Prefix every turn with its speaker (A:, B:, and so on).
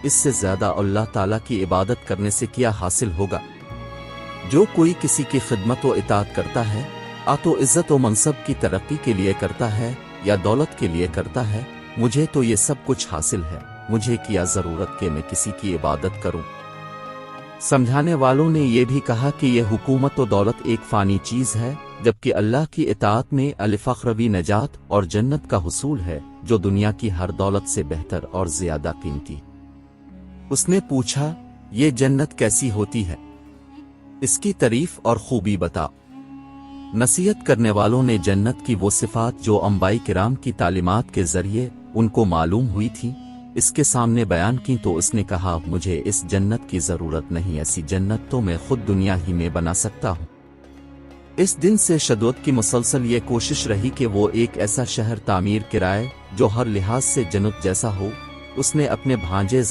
A: اس سے زیادہ اللہ تعالیٰ کی عبادت کرنے سے کیا حاصل ہوگا؟ جو کوئی کسی کی خدمت و اطاعت کرتا ہے، تو عزت و منصب کی ترقی کے لیے کرتا ہے یا دولت کے لیے کرتا ہے، مجھے تو یہ سب کچھ حاصل ہے، مجھے کیا ضرورت کہ میں کسی کی عبادت کروں؟ سمجھانے والوں نے یہ بھی کہا کہ یہ حکومت و دولت ایک فانی چیز ہے، جبکہ اللہ کی اطاعت میں الفاخروی نجات اور جنت کا حصول ہے، جو دنیا کی ہر دولت سے بہتر اور زیادہ قیمتی۔ اس نے پوچھا، یہ جنت کیسی ہوتی ہے؟ اس کی تعریف اور خوبی بتا۔ نصیحت کرنے والوں نے جنت کی وہ صفات جو انبیاء کرام کی تعلیمات کے ذریعے ان کو معلوم ہوئی تھی، اس کے سامنے بیان کی، تو اس نے کہا، مجھے اس جنت کی ضرورت نہیں، ایسی جنت تو میں خود دنیا ہی میں بنا سکتا ہوں۔ اس دن سے شدوت کی مسلسل یہ کوشش رہی کہ وہ ایک ایسا شہر تعمیر کرائے جو ہر لحاظ سے جنت جیسا ہو۔ اس نے اپنے بھانجے